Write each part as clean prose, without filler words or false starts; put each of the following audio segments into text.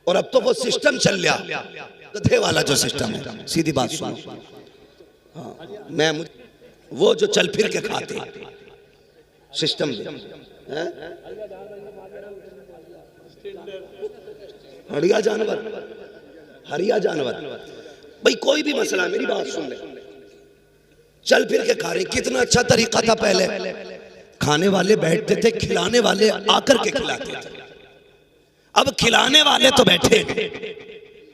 और अब तो वो सिस्टम चल गया, गधे वाला जो सिस्टम है। सीधी बात सुनो, हाँ, मैं वो जो चल फिर के खाते सिस्टम है, हरिया जानवर, हरिया जानवर। भाई कोई भी मसला, मेरी बात सुन ले, चल फिर के खा रहे। कितना अच्छा तरीका था पहले, खाने वाले बैठते थे, खिलाने वाले आकर के खिलाते थे। अब खिलाने वाले तो बैठे,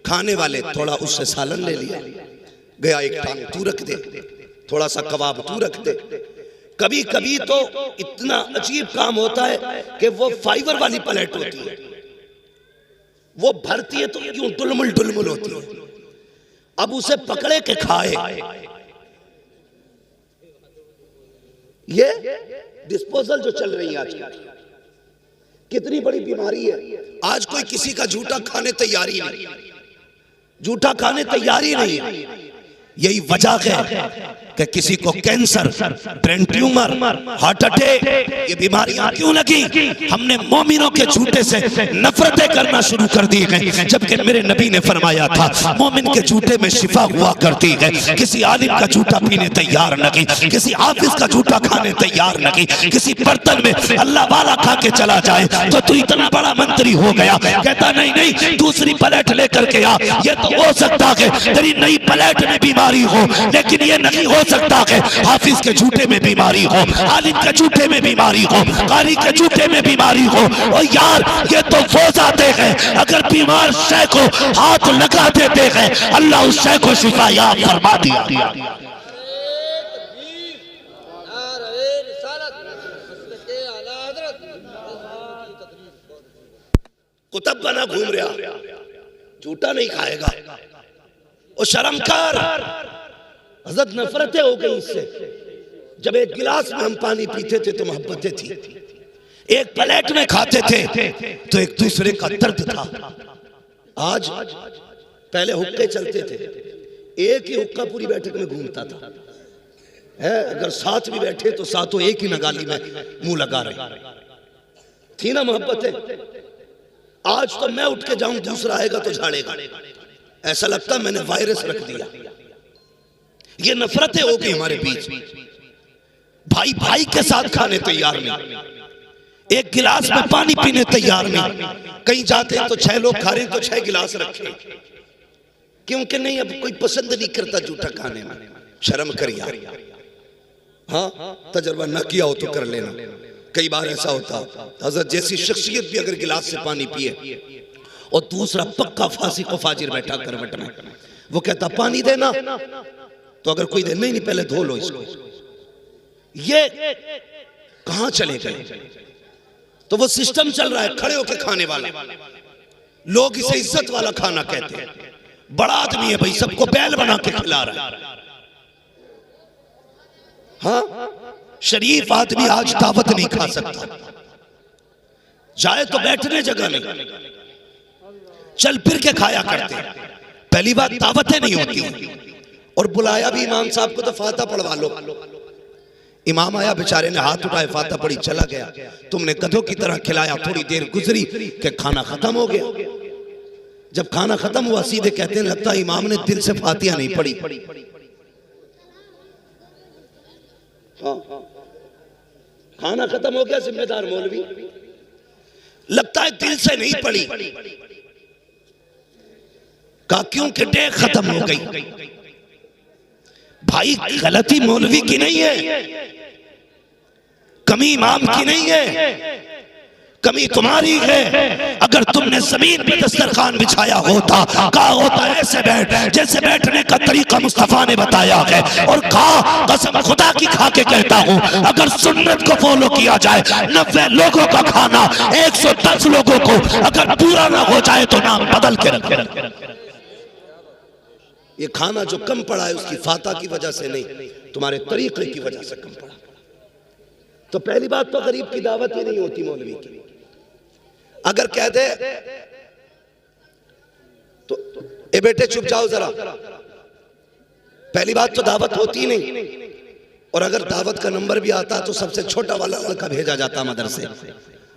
खाने वाले थोड़ा उससे सालन ले लिया, गया एक टांग तू रख दे, थोड़ा सा कबाब तू रख दे। कभी कभी तो इतना अजीब काम होता है कि वो फाइबर वाली प्लेट होती है, वो भरती है तो यूं डुलमुल डुलमुल होती है। अब उसे पकड़े के खाए, ये डिस्पोजल जो चल रही है आजकल, कितनी बड़ी बीमारी है। आज कोई किसी का झूठा खाने तैयारी नहीं, झूठा खाने तैयारी नहीं। यही वजह है कि किसी को cancer, brain tumour, heart attack, ये बीमारियां क्यों लगी? हमने मोमिनों के झूठे से नफरतें करना शुरू कर दी है, जबकि मेरे नबी ने फरमाया था मोमिन के झूठे में शिफा हुआ करती है। किसी आलिम का झूठा पीने तैयार न की, किसी हाफिज का झूठा खाने तैयार न की। किसी बर्तन में अल्लाह वाला खा के चला जाए तो तू इतना बड़ा मंत्री हो गया, कहता नहीं नहीं दूसरी प्लेट लेकर के आ। ये तो हो सकता है तेरी नई प्लेट में बीमारी हो, लेकिन ये नहीं हो सकता है हाफिज के झूठे में बीमारी हो, आलिम के झूठे में बीमारी हो, कारी के झूठे में बीमारी हो। और यार ये तो वो जाते हैं, अगर बीमार शय को हाथ लगा देते हैं अल्लाह उस शय को शिफा याब फरमा दिया। कुतुब बना घूम रहा, झूठा नहीं खाएगा। और शर्म कर, हज़रत नफरतें हो गई इससे। जब एक गिलास में हम पानी पीते थे तो मोहब्बतें थी, एक प्लेट में खाते थे तो एक दूसरे का दर्द था। आज पहले हुक्के चलते थे, एक ही हुक्का पूरी बैठक में घूमता था, है अगर साथ भी बैठे तो साथों एक ही नगाली में मुंह लगा रहे थी ना मोहब्बतें। आज तो मैं उठ के जाऊं, दूसरा आएगा तो झाड़ेगा, ऐसा लगता मैंने वायरस रख दिया। ये नफरतें हो गई हमारे बीच, भाई भाई के साथ खाने तैयार नहीं, एक गिलास में पानी पीने तैयार नहीं। कहीं जाते हैं तो 6 लोग खा रहे हैं तो 6 गिलास रखे, क्योंकि नहीं अब कोई पसंद नहीं करता जूठा खाने में। शर्म कर यार, हाँ तजर्बा न किया हो तो कर लेना। कई बार ऐसा होता, हजरत जैसी शख्सियत भी अगर गिलास से पानी पिए और दूसरा पक्का फासिक को फाजिर बैठा करवट में, वो कहता पानी देना, तो अगर कोई दे नहीं पहले धो लो इसको। ये कहां चले गए? तो वो सिस्टम चल रहा है खड़े होकर खाने वाला, लोग इसे इज्जत वाला खाना कहते हैं। बड़ा आदमी है भाई, सबको बैल बना के खिला रहा है। हाँ शरीफ आदमी आज दावत नहीं खा सकता, जाए तो बैठने जगह नहीं, चल फिर के खाया करते। पहली बात दावतें नहीं होती, और बुलाया भी इमाम साहब को तो फाता पढ़वा लो। इमाम आया, बेचारे ने हाथ उठाए, फाता पढ़ी, चला गया। तुमने गधों की तरह खिलाया, थोड़ी देर गुजरी कि खाना खत्म हो गया। जब खाना खत्म हुआ सीधे कहते हैं लगता इमाम ने दिल से फातिहा नहीं पढ़ी। हाँ खाना खत्म हो गया, जिम्मेदार मौलवी, लगता है दिल से नहीं पढ़ी। कहा क्यों कि डेग खत्म हो गई। भाई गलती मौलवी की नहीं है, कमी इमाम की नहीं है, कमी तुम्हारी है। अगर तुमने जमीन पे दस्तरखान बिछाया होता, कहा होता ऐसे बैठ जैसे बैठने का तरीका मुस्तफा ने बताया है, और कहा कसम खुदा की खा के कहता हूं अगर सुन्नत को फॉलो किया जाए 90 लोगों का खाना 110 लोगों को अगर पूरा ना हो जाए तो नाम बदल के रखे। ये खाना जो कम पड़ा है उसकी फाता की वजह से नहीं, तुम्हारे तरीके की वजह से कम पड़ा। तो पहली बात तो गरीब की दावत ही नहीं होती मौलवी की। अगर कह दे तो ए बेटे चुप जाओ जरा, पहली बात तो दावत होती नहीं। और अगर दावत का नंबर भी आता तो सबसे छोटा वाला लड़का भेजा जाता मदरसे,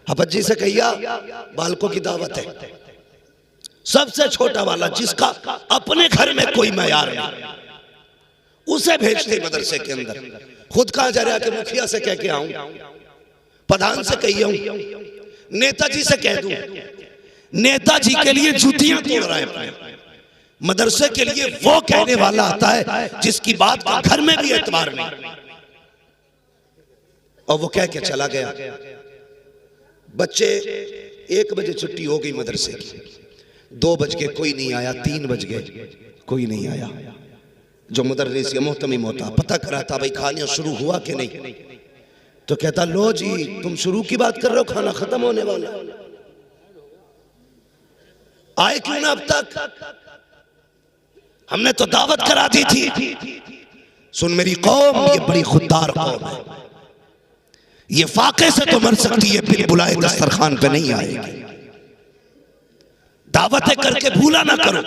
हफज जी से कहिया बालकों की दावत है, सबसे छोटा वाला जिसका अपने घर में कोई मयार नहीं, उसे भेजते मदरसे के अंदर। खुद कहा जा रहा कि मुखिया से कह के आऊं, प्रधान से कही आऊं, नेताजी से कह दूं। नेताजी के लिए जूतियां तोड़ रहा है अपने, मदरसे के लिए वो कहने वाला आता है जिसकी बात का घर में भी एतबार नहीं, और वो कह के चला गया। बच्चे 1 बजे छुट्टी हो गई मदरसे की, 2 बज के कोई नहीं आया, 3 बज गए कोई नहीं आया। जो मुदर्रिस या मोहतमिम होता पता करा था भाई खाना शुरू हुआ कि नहीं, तो कहता लो जी तुम शुरू की बात कर रहे हो, खाना खत्म होने वाला, आए क्यों ना अब तक, हमने तो दावत करा दी थी। सुन मेरी कौम, ये बड़ी खुददार कौम है, ये फाके से तो मर सकती है, फिर बुलाए दस्तरखान पे नहीं आएगी। दावतें करके भूला ना करो,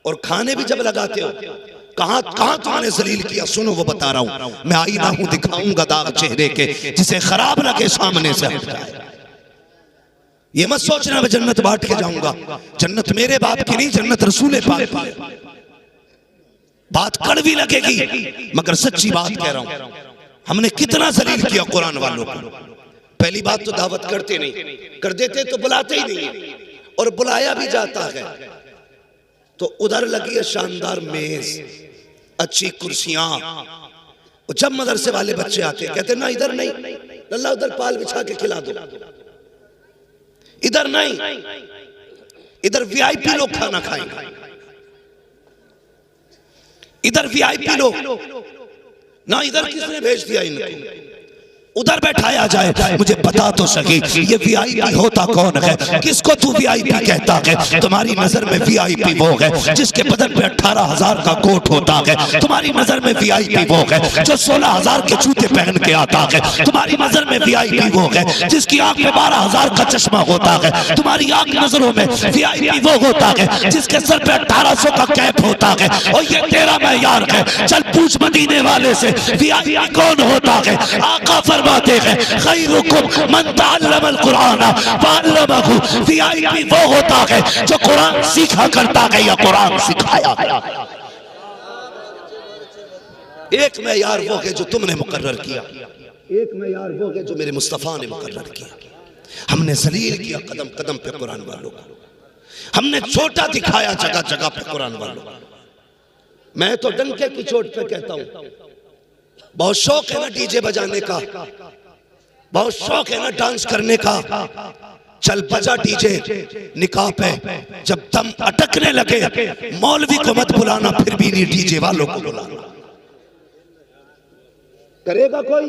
और खाने भी जब लगाते हो कहां कहां तुमने जलील किया, सुनो वो बता रहा हूं। मैं आईना हूं दिखाऊंगा दाग चेहरे के, जिसे खराब लगे सामने से हट जाए। ये मत सोचना मैं जन्नत बांट के जाऊंगा, जन्नत मेरे बाप की नहीं, जन्नत रसूल पाक की। बात कड़वी लगेगी मगर सच्ची बात कह रहा हूं। हमने कितना जलील किया कुरान वालों को। पहली बात तो दावत करते नहीं, कर देते तो बुलाते ही नहीं, और बुलाया भी जाता है तो उधर लगी है शानदार मेज, अच्छी कुर्सियां। जब मदरसे वाले बच्चे आते कहते ना इधर नहीं, लल्ला उधर पाल बिछा के खिला दो, इधर नहीं, इधर वीआईपी लोग खाना खाएंगे, इधर वीआईपी लोग ना, इधर किसने भेज दिया इनको, उधर बैठाया जाए। मुझे बता तो सके ये वीआईपी होता कौन है, किसको तू वीआईपी कहता है? तुम्हारी नजर में वीआईपी वो है जिसके बदन पे 18,000 का कोट होता है। तुम्हारी नजर में वीआईपी वो है जो 16,000 के जूते पहन के आता है। तुम्हारी नजर में वीआईपी वो है जिसकी आंख में 12,000 का चश्मा होता है। तुम्हारी आंख नजरों में वीआईपी वो होता है जिसके सर पे 1800 का कैप होता है। और ये तेरा मेयार है, चल पूछ मदीने वाले से वीआईपी कौन होता है। आका फरमाते हैं खैरुकुम मन तअल्लमल कुरान वअल्लमहु, वीआईपी वो होता है जो कुरान सीखा करता है या कुरान सिखाया। एक मेयार वो है जो तुमने मुकर्रर किया, एक मेयार वो है जो मेरे मुस्तफा ने मुकर्रर किया। हमने जलील किया कदम कदम पे कुरान वालों को, हमने छोटा दिखाया जगह जगह पे कुरान वालों को। मैं तो डंके की चोट पे कहता हूं, बहुत शौक है ना डीजे बजाने का, बहुत शौक है ना डांस करने का, चल बजा डीजे निकाह पे। जब दम अटकने लगे मौलवी को मत बुलाना, फिर भी नहीं डीजे वालों को बुलाना। करेगा कोई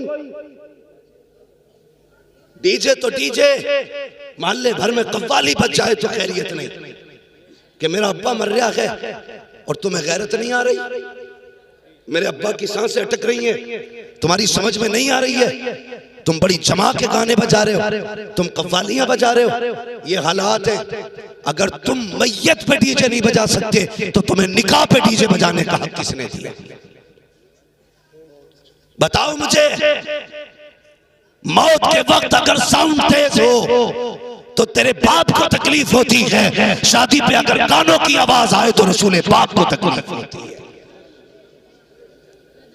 डीजे तो डीजे, मोहल्ले भर में कव्वाली बज जाए तो खैरियत नहीं कि मेरा अब्बा मर रहा है और तुम्हें गैरत नहीं आ रही, मेरे अब्बा की सांसें अटक रही हैं, तुम्हारी समझ में नहीं आ रही है, तुम बड़ी जमा के गाने बजा रहे हो, तुम कव्वालियां बजा रहे हो। ये हालात है। अगर तुम मैयत पे डीजे नहीं बजा सकते तो तुम्हें निकाह पे डीजे बजाने का हक किसने दिया? बताओ मुझे। मौत के वक्त अगर साउंड तेज हो तो तेरे बाप को तकलीफ होती है, शादी पे अगर गानों की आवाज आए तो रसूल पाक को तकलीफ होती है।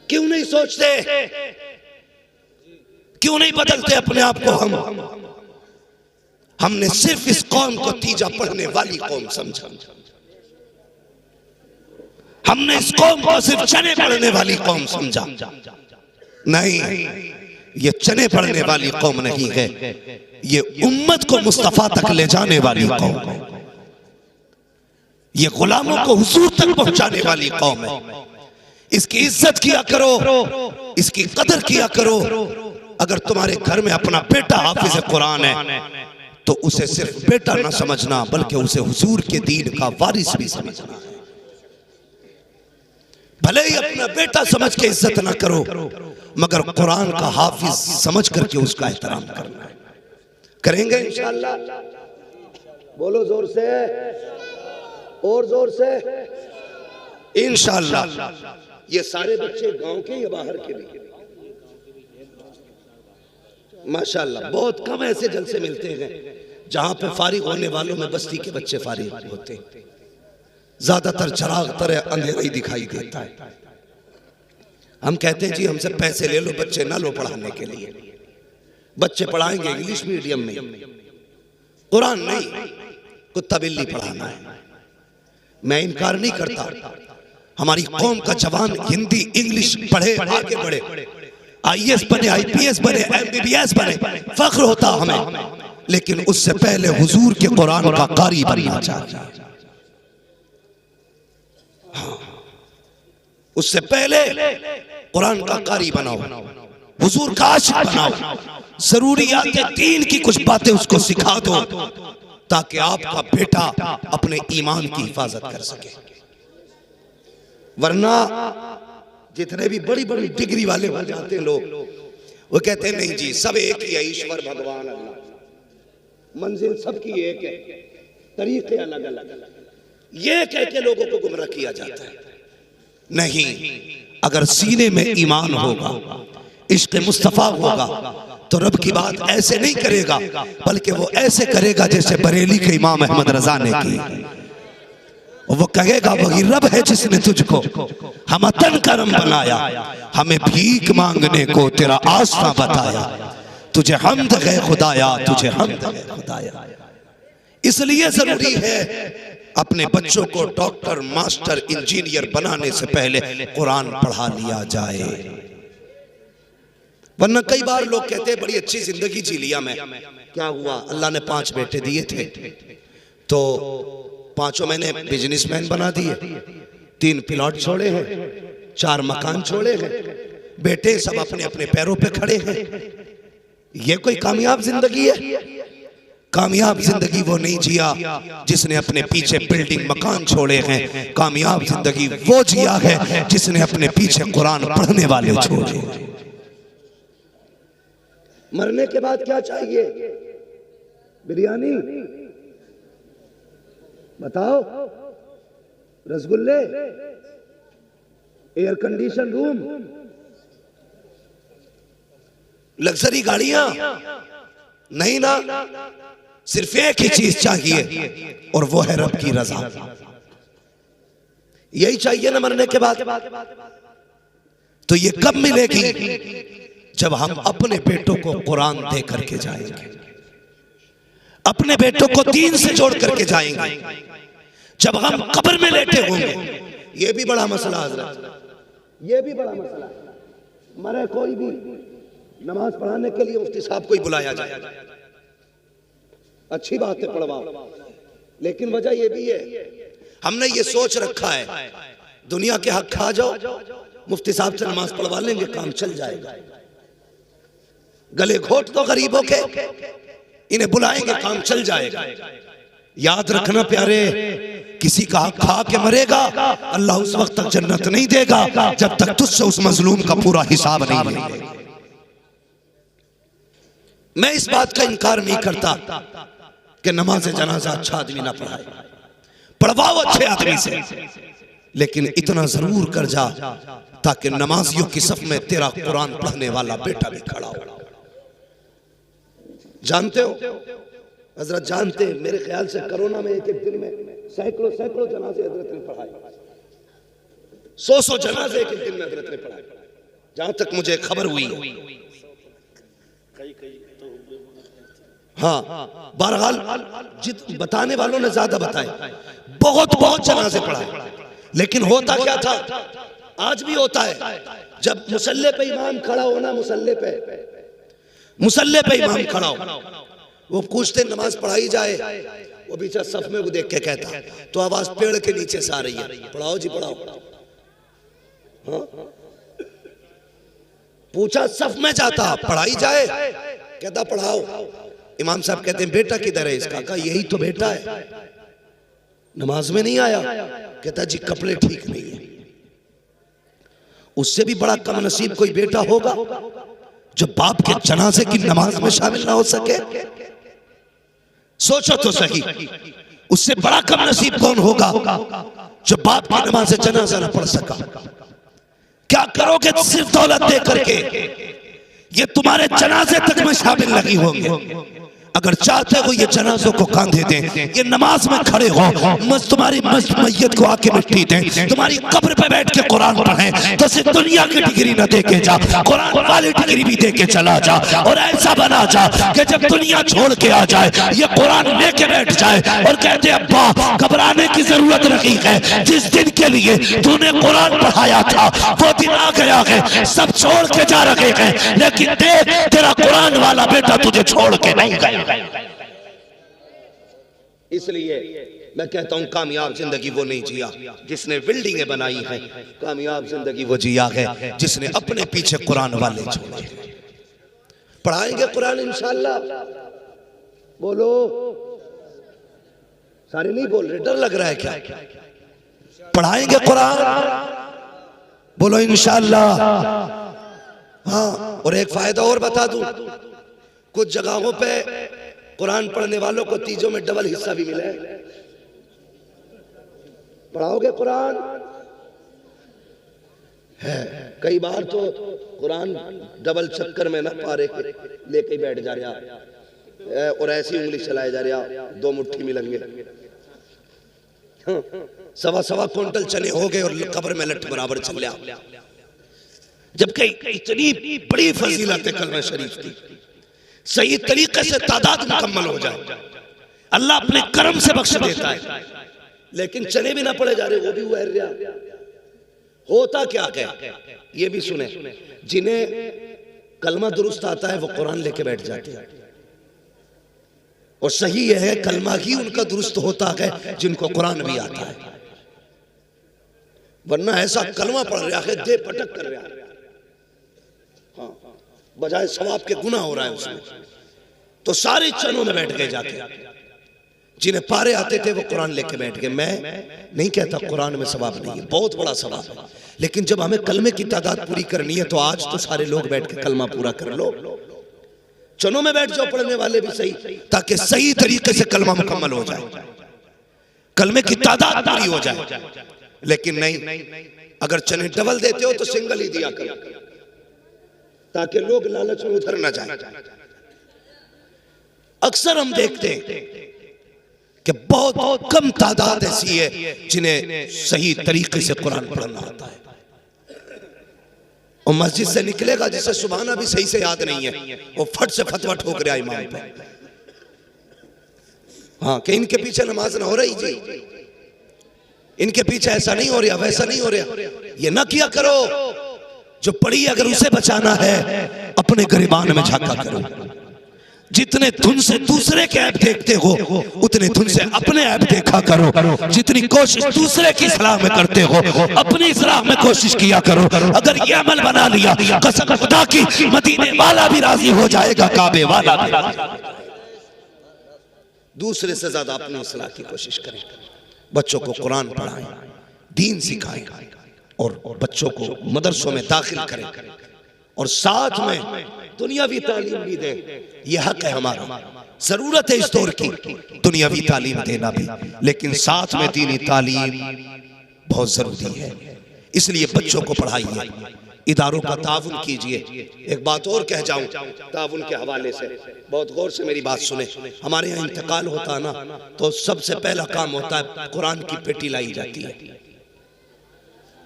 क्यों नहीं सोचते, क्यों नहीं बदलते अपने आप को? हमने सिर्फ इस कौम को तीजा पढ़ने वाली कौम समझा, हमने इस कौम को सिर्फ चने पढ़ने वाली कौम समझा। नहीं, ये चने पढ़ने वाली कौम नहीं है, ये उम्मत को मुस्तफा तक ले जाने वाली कौम है, ये गुलामों को हुजूर तक पहुंचाने वाली कौम है। इसकी इज्जत किया करो, इसकी कदर किया करो। अगर तुम्हारे घर में अपना बेटा हाफिज कुरान है तो उसे सिर्फ बेटा ना समझना, बल्कि उसे हुजूर के दीन का वारिस भी समझना है। भले ही अपना बेटा समझ के इज्जत ना करो, मगर कुरान का हाफिज समझ करके उसका एहतराम करना है। करेंगे इंशाअल्लाह? बोलो जोर से, और जोर से इंशाअल्लाह। ये सारे बच्चे गांव के या बाहर के भी? माशाअल्लाह, बहुत कम ऐसे जलसे मिलते हैं जहां पे फारिग होने वालों में बस्ती के बच्चे फारिग होते, ज्यादातर चराग तरह अंधेरा ही दिखाई देता है। हम कहते हैं जी हमसे पैसे ले लो, बच्चे ना लो पढ़ाने के लिए। बच्चे पढ़ाएंगे इंग्लिश मीडियम में, कुरान नहीं, कुत्ता बिल्ली पढ़ाना है। मैं इनकार नहीं करता, हमारी कौम का जवान हिंदी इंग्लिश पढ़े, आगे बढ़े, IAS बने, IPS बने, MBBS बने, फख्र होता हमें। लेकिन उससे पहले हुजूर के कुरान का कारी बनना चाहिए। हाँ, उससे पहले कुरान का कारी बनाओ, हुजूर का आशिक बनाओ, जरूरियात दीन की कुछ बातें उसको सिखा दो, ताकि आपका बेटा अपने ईमान की हिफाजत कर सके। वरना जितने भी बड़ी बड़ी डिग्री वाले हो जाते हैं लोग, वो कहते हैं नहीं जी सब एक ही है, ईश्वर भगवान अल्लाह, मंजिल सबकी एक है, तरीके अलग अलग, ये कह के लोगों को गुमराह किया जाता है। नहीं, अगर सीने में ईमान होगा, इश्क़ मुस्तफ़ा होगा, तो रब की बात ऐसे नहीं करेगा, बल्कि वो ऐसे करेगा जैसे बरेली के इमाम अहमद रजा ने की। वो कहेगा वही रब है जिसने तुझको हम तन करम बनाया, हमें भीख मांगने को तेरा आस्था बताया, तुझे हम्द है खुदाया, तुझे हम्द है खुदाया। इसलिए जरूरी है अपने बच्चों को डॉक्टर, मास्टर, इंजीनियर बनाने से पहले कुरान पढ़ा लिया जाए। वरना कई बार लोग कहते हैं बड़ी अच्छी जिंदगी जी लिया मैं, क्या हुआ, अल्लाह ने 5 बेटे दिए थे तो 5 मैंने बिजनेसमैन बना दिए, 3 प्लॉट छोड़े हैं, 4 मकान छोड़े हैं, बेटे सब अपने अपने पैरों पे खड़े हैं। ये कोई कामयाब जिंदगी है? कामयाब जिंदगी वो नहीं जिया जिसने अपने पीछे बिल्डिंग मकान छोड़े हैं। कामयाब जिंदगी वो जिया है जिसने अपने पीछे कुरान पढ़ने वाले छोड़े। मरने के बाद क्या चाहिए? बिरयानी बताओ, रसगुल्ले, एयर कंडीशन रूम, लग्जरी गाड़ियां? नहीं ना, सिर्फ एक ही चीज चाहिए और वो है रब की रजा। यही चाहिए ना मरने के बाद। तो ये कब मिलेगी? जब हम अपने बेटों को कुरान दे करके जाएंगे, अपने बेटों को दीन से जोड़ करके जाएंगे। जब हम कब्र में लेटे होंगे, ये भी बड़ा मसला हजरत, ये भी बड़ा मसला है। मरे कोई भी नमाज पढ़ाने के लिए मुफ्ती साहब को ही बुलाया जाए, अच्छी बात है पढ़वाओ, लेकिन वजह यह भी है हमने ये सोच रखा है दुनिया के हक खा जाओ, मुफ्ती साहब से नमाज पढ़वा लेंगे, काम चल जाएगा। गले घोट दो गरीबों के, इन्हें बुलाएंगे, काम चल जाएगा। याद रखना प्यारे, किसी का हक खा के मरेगा, अल्लाह उस वक्त तक जन्नत नहीं देगा जब तक तुझसे उस मजलूम का पूरा हिसाब नहीं लेगा। मैं इस बात का इनकार नहीं करता कि नमाज जनाजा अच्छा आदमी ना पढ़ाए, पढ़वाओ अच्छे आदमी से, लेकिन इतना जरूर कर जा ताकि नमाजियों की सफ में तेरा कुरान पढ़ने वाला बेटा भी खड़ा हो। जानते हो हजरत, जानते हैं, मेरे ख्याल से कोरोना में एक दिन में सैकड़ों जनाजे हजरत ने पढ़ाए, 100 जनाजे एक दिन में हजरत ने पढ़ाए, जहां तक मुझे खबर हुई। हाँ, बहरहाल बताने वालों ने ज्यादा बताए, बहुत जनाजे पढ़ाए। लेकिन होता क्या था, आज भी होता है, जब मुसल्ले पे इमाम खड़ा होना, मुसल्ले पे इमाम खड़ा हो, वो पूछते नमाज पढ़ाई जाए, वो बीचा सफ में वो देख के कहता, तो आवाज पेड़ के नीचे से आ रही है, पढ़ाओ जी पढ़ाओ। हाँ? पूछा सफ में जाता, पढ़ाई जाए, कहता पढ़ाओ। इमाम साहब कहते हैं बेटा किधर है इसका? कहा यही तो बेटा है, नमाज में नहीं आया। कहता जी कपड़े ठीक नहीं है। उससे भी बड़ा कम नसीब कोई बेटा होगा जो बाप के जनाजे की नमाज में शामिल ना हो सके? सोचो तो सही, उससे बड़ा कम नसीब कौन होगा जो बाप की नमाज से जनाजा ना पढ़ सका? क्या करोगे सिर्फ दौलत दे करके? ये तुम्हारे जनाजे तक में शामिल नहीं होंगे। अगर चाहते हो ये जनाजों को कांधे दें, ये नमाज में खड़े हो, तुम्हारी मैयत को आके मिट्टी दें, तुम्हारी कब्र पे बैठ के कुरान पढ़ें, तो सिर्फ दुनिया की डिग्री न दे के जा, कुरान वाली डिग्री भी दे के चला जा। और ऐसा बना जा कि जब दुनिया छोड़ के आ जाए ये कुरान लेके बैठ जाए और कहते अब्बा घबराने की जरूरत नहीं है, जिस दिन के लिए तूने कुरान पढ़ाया था वो दिन आ गया है, सब छोड़ के जा रहे हैं, लेकिन देख तेरा कुरान वाला बेटा तुझे छोड़ के नहीं गया। इसलिए मैं कहता हूं कामयाब जिंदगी वो नहीं जिया जिसने बिल्डिंगें बनाई हैं, कामयाब जिंदगी वो जिया है जिसने अपने पीछे कुरान वाले छोड़े। पढ़ाएंगे कुरान इंशाअल्लाह, बोलो, सारे नहीं बोल रहे, डर लग रहा है क्या? पढ़ाएंगे कुरान, बोलो इंशाअल्लाह। हाँ, और एक फायदा और बता दूं, कुछ जगहों पे कुरान पढ़ने वालों को तीजों में डबल हिस्सा भी मिला है। पढ़ाओगे कुरान है, कई बार तो कुरान डबल चक्कर में ना पारे लेके बैठ जा रहा और ऐसी उंगली चलाए जा रहा, दो मुट्ठी मिलेंगे। सवा सवा क्विंटल चने हो गए और कब्र में लट बराबर चल रहा, जबकि इतनी बड़ी फजीलत है कलमा शरीफ की। सही तरीके से तादाद मुकम्मल हो जाए अल्लाह अपने करम से बख्श देता है, लेकिन चने भी ना पड़े जा रहे, वो भी वह रहा। होता क्या है ये भी सुने, जिन्हें कलमा दुरुस्त आता है वो कुरान लेके बैठ जाते हैं, और सही यह है कलमा ही उनका दुरुस्त होता है जिनको कुरान भी आता है, वरना ऐसा कलमा पढ़ रहा है दे पटक कर रहा है, हाँ, बजाय सवाब के गुनाह हो रहा है उसमें, तो सारे चनों में बैठ गए जाके। जिन्हें पारे आते थे वो कुरान लेके बैठ गए। मैं नहीं कहता कुरान में सवाब नहीं है, बहुत बड़ा सवाब है, लेकिन जब हमें कलमे की तादाद पूरी करनी है तो आज तो सारे लोग बैठ के कलमा पूरा कर लो, चनों में बैठ जाओ पढ़ने वाले भी सही, ताकि सही तरीके से कलमा मुकम्मल हो जाए, कलमे की तादाद पूरी हो जाए। लेकिन नहीं, अगर चने डबल देते हो तो सिंगल ही दिया करो, ताकि लोग लालच में उधर ना जाए। अक्सर हम देखते हैं कि बहुत कम तादाद ऐसी है जिन्हें सही तरीके से कुरान पढ़ना आता है, और मस्जिद से निकलेगा जिसे सुबहाना भी सही से याद नहीं है, वो फट से फतवा ठोक रहा इमाम पे। हाँ, कि इनके पीछे नमाज ना हो रही जी, इनके पीछे ऐसा नहीं हो रहा, वैसा नहीं हो रहा, ये ना किया करो। जो पढ़ी अगर उसे बचाना है अपने गरिबान में झांका करो। जितने धुन से दूसरे के ऐप देखते हो उतने धुन से अपने ऐप देखा करो। जितनी कोशिश दूसरे की सलाह में करते हो अपनी सलाह में कोशिश किया करो। अगर ये अमल बना लिया कसम खुदा की मदीने वाला भी राजी हो जाएगा, काबे वाला भी राजी। दूसरे से ज्यादा अपनी सलाह की कोशिश करें, बच्चों को कुरान पढ़ाएं, दीन सिखाएं, और बच्चों को मदरसों में दाखिल करें, और साथ में दुनियावी तालीम भी दें। यह हक है हमारा, जरूरत है इस दौर की दुनियावी तालीम देना भी, लेकिन साथ में दीनी तालीम बहुत जरूरी है। इसलिए बच्चों को पढ़ाइए, इदारों का ताउन कीजिए। एक बात और कह जाऊं ताउन के हवाले से, बहुत गौर से मेरी बात सुने। हमारे यहाँ इंतकाल होता है ना, तो सबसे पहला काम होता है कुरान की पेटी लाई जाती है।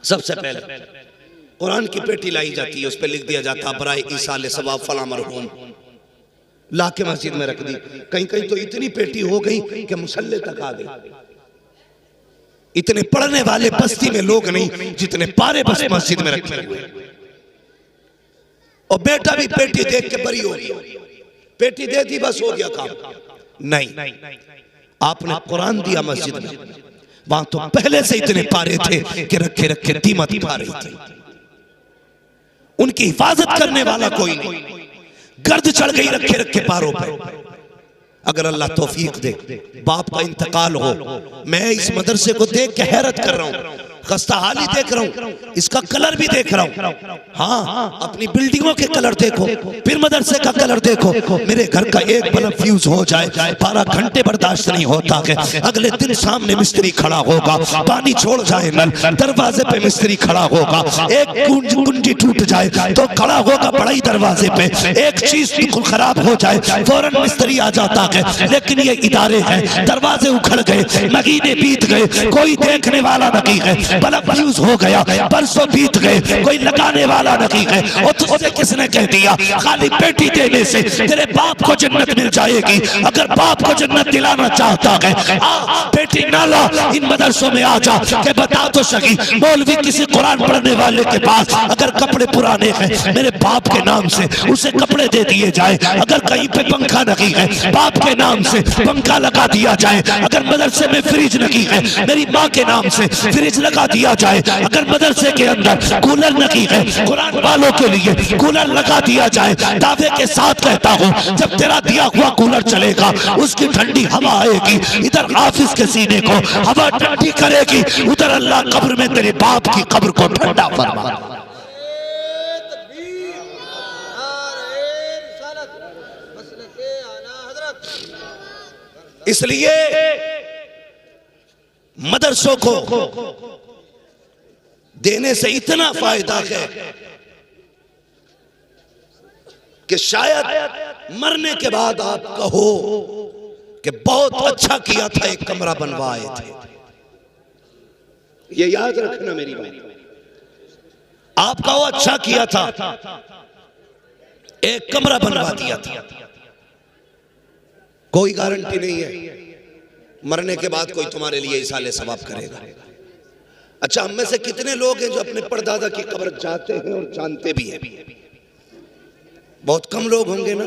सबसे पहले कुरान की पेटी लाई जाती है, उस पर लिख दिया जाता है बराए ईसाले सवाब फला मरहूम, ला के मस्जिद में रख दी। कहीं कहीं तो इतनी पेटी हो गई कि मुसल्ले तक आ गई। इतने पढ़ने वाले बस्ती में लोग नहीं जितने पारे बस मस्जिद में रखे हुए। और बेटा भी पेटी देख के बरी हो गया, पेटी दे दी बस हो गया काम। नहीं, आपने कुरान दिया मस्जिद में, वहां तो पहले से इतने पारे थे कि रखे रखे कीमत पा रही थी। उनकी हिफाजत करने वाला कोई नहीं, गर्द चढ़ गई रखे रखे पारों पर। अगर अल्लाह तौफीक दे, बाप का इंतकाल हो, मैं इस मदरसे को देख के हैरत कर रहा हूं। खस्ताहाली देख रहा हूँ, इसका कलर भी देख रहा हूँ। हाँ, अपनी बिल्डिंगों के कलर देखो, फिर मदरसे का कलर देखो। मेरे घर का एक बल्ब फ्यूज हो जाए 12 घंटे बर्दाश्त नहीं होता है। अगले दिन सामने मिस्त्री खड़ा होगा, पानी छोड़ जाए नल, दरवाजे पे मिस्त्री खड़ा होगा, एक कुंजी टूट जाए तो खड़ा होगा बड़ाई दरवाजे पे, एक चीज बिल्कुल खराब हो जाए फौरन मिस्त्री आ जाता है। लेकिन ये इदारे हैं, दरवाजे उखड़ गए, महीने बीत गए, कोई देखने वाला नहीं है, बल्ब फ्यूज हो गया, बरसों बीत गए, कोई लगाने वाला नहीं है। और तुझसे किसने कह दिया खाली बेटी देने से तेरे बाप को जन्नत मिल जाएगी? अगर बाप को जन्नत दिलाना चाहता है, आ बेटी ना ला, इन मदरसों में आ जा के बता तो सही। मौलवी किसी कुरान पढ़ने वाले के पास अगर कपड़े पुराने हैं मेरे बाप के नाम से उसे कपड़े दे दिए जाए। अगर कहीं पे पंखा नहीं है बाप के नाम से पंखा लगा दिया जाए। अगर मदरसे में फ्रिज नहीं है मेरी माँ के नाम से फ्रिज लगा दिया जाए। अगर मदरसे के अंदर कूलर नहीं है कुरान वालों के लिए कूलर लगा दिया जाए। दावे के साथ कहता हूँ जब तेरा दिया हुआ कूलर चलेगा उसकी ठंडी हवा आएगी, इधर हाफिज के सीने को हवा ठंडी करेगी, उधर अल्लाह कब्र में तेरे बाप की कब्र को ठंडा फरमा। इसलिए मदरसों को देने से इतना फायदा है कि शायद मरने के बाद आप कहो कि बहुत अच्छा किया था, एक कमरा बनवाए थे। ये याद रखना मेरी बात, आप कहो अच्छा किया था, एक कमरा बनवा दिया था। कोई गारंटी नहीं है मरने के बाद कोई तुम्हारे लिए इसाले सवाब करेगा। अच्छा, हम में से कितने लोग हैं जो अपने परदादा की कब्र जाते हैं और जानते भी हैं? बहुत कम लोग होंगे ना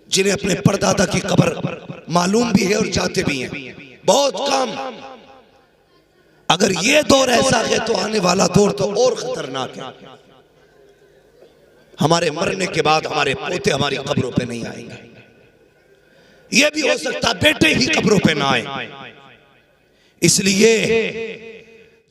जिन्हें अपने परदादा की कब्र मालूम भी है और जाते भी हैं, बहुत कम। अगर ये दौर ऐसा है तो आने वाला दौर तो और खतरनाक है। हमारे मरने के बाद हमारे पोते हमारी कब्रों पे नहीं आएंगे। ये भी हो सकता बेटे ही कब्रों पे ना आए। इसलिए